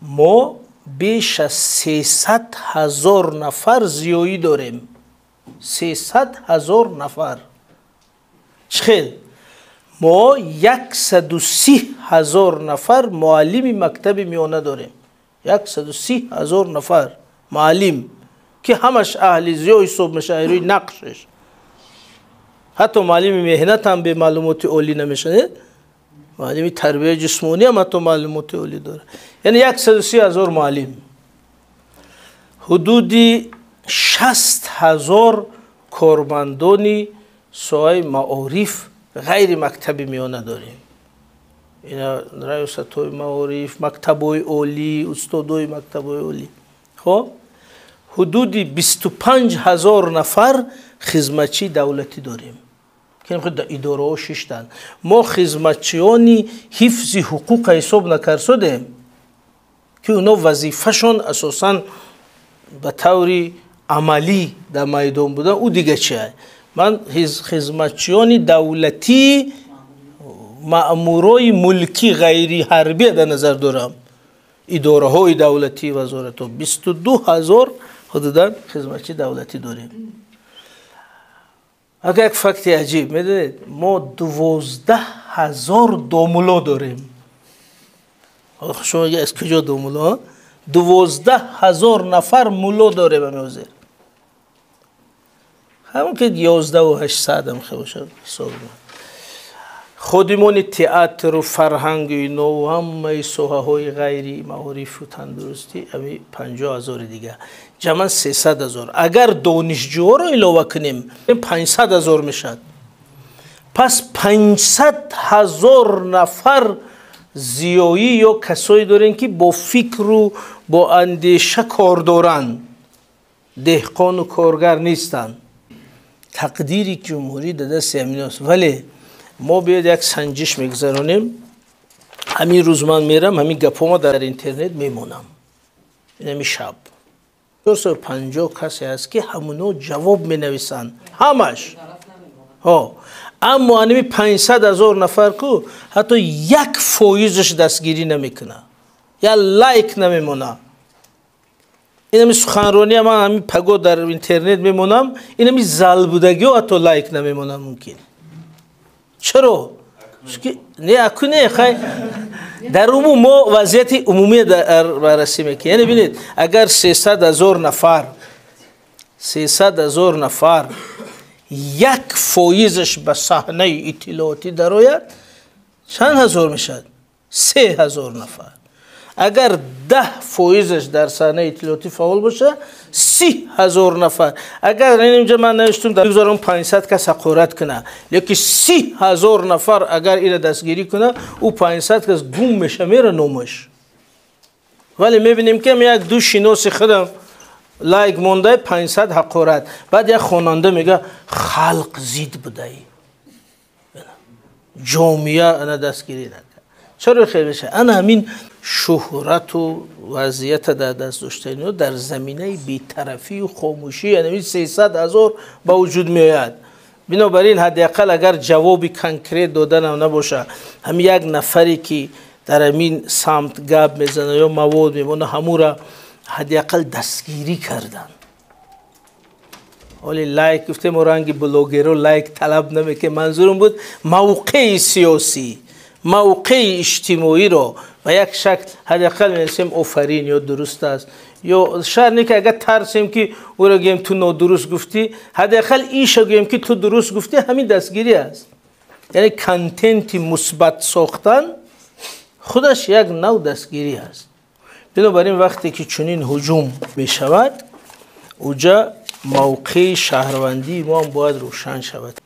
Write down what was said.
ما بیش از 300,000 نفر زیایی داریم. 300,000 نفر. چخیل ما 130,000 نفر معلم مکتب میانه داریم. 130,000 نفر معلم که همش اهل زیای صبح مشاهیروی نقشش. حتی معلم مهنت هم به معلومات عالی نمیشه. معلم تربیت جسمانی هم حتی معلومات عالی داره. یعنی 130,000 معلم. حدودی 60,000 کارمندانی سوای معارف غیر مکتبی میانه داریم. اینا ریاست‌های معارف، مکتب‌های عالی، استادای مکتب‌های عالی. خب حدودی 25,000 نفر خدمتچی دولتی داریم که در اداره ها ششتن. ما خدمتچیانی حفظ حقوق حساب نکردیم که اونا وظیفه‌شون اساساً به طور عملی در میدان بودن. او دیگه چیه؟ من خدمتچیان دولتی، مأمورای ملکی غیری حربی در نظر دارم. اداره های دولتی، وزارت ها. 22,000 حدوداً خدمتچی دولتی داریم. اگر یک فکت عجیب میدونید، ما 12,000 داملا داریم. شما از کجا داملا؟ 12,000 نفر ملا داره به موزه. همون که 11,800 هم خواهد حساب کنم. خودمون تئاتر و فرهنگ اینا و همه سوحه های غیری معارف و تندرستی امی 50,000 دیگه. جمعاً 300,000. اگر دانشجو رو علاوه کنیم 500,000 میشد. پس 500,000 نفر زیایی یا کسایی دارن که با فکر و با اندیشه کار دارن. دهقان و کارگر نیستن. تقدیر جمهوری در دست همین است. ولی ما بیاید یک سنجش میگذرانیم. همین روز من میرم، همین گپا در اینترنت میمونم. این همین شب 250 کسی هست که همونو جواب می نویسن. همش. اما همین 500,000 نفر کو حتی 1% دستگیری نمیکنه. یا لایک نمیمونه. این همین سخنرانی من همین پگو در اینترنت میمونم. این همین زل بودگی و حتی لایک نمیمونه ممکن. چرا؟ نه اکو نه خیلی در عموم ما وضعیت عمومی بررسی میکنیم. یعنی ببینید اگر 300,000 نفر 1% به صحنه اطلاعاتی درآید چند هزار میشد؟ 3,000 نفر. اگر 10% در صحنه اطلاعاتی فعال باشه 30,000 نفر. اگر اینجا من نوشتم در 2500 کس حقارت کنه، لیکن 30,000 نفر اگر این دستگیری کنه او 500 کس گم میشه میره نومش. ولی میبینیم که یک دو شناس خودم لایک مونده 500 حقارت. بعد یک خواننده میگه خلق زید بوده جامعه انا دستگیری نکرد. چرا خیلی بشه؟ انا همین شهرت و وضعیت در دست داشتن در زمینه بی‌طرفی و خاموشی یعنی 300,000 با وجود میاد. بنابراین حداقل اگر جوابی کنکریت دادن نباشه، هم یک نفری که در همین سمت گپ میزنه یا مواد میمونه همون را حداقل دستگیری کردن. ولی لایک گفتم رنگ بلوگرو لایک طلب نمیکنه. منظورم بود موقع سیاسی، موقع اجتماعی رو و یک شکل حداقل می‌نویسیم آفرین یا درست است، یا شاید که اگر ترسیم که او را گیم تو نادرست گفتی، حداقل ایشو گیم که تو درست گفتی، همین دستگیری است. یعنی کانتنت مثبت ساختن خودش یک نوع دستگیری است. بنابراین وقتی که چنین هجوم می‌شود، اوجا موقع شهروندی ما هم باید روشن شود.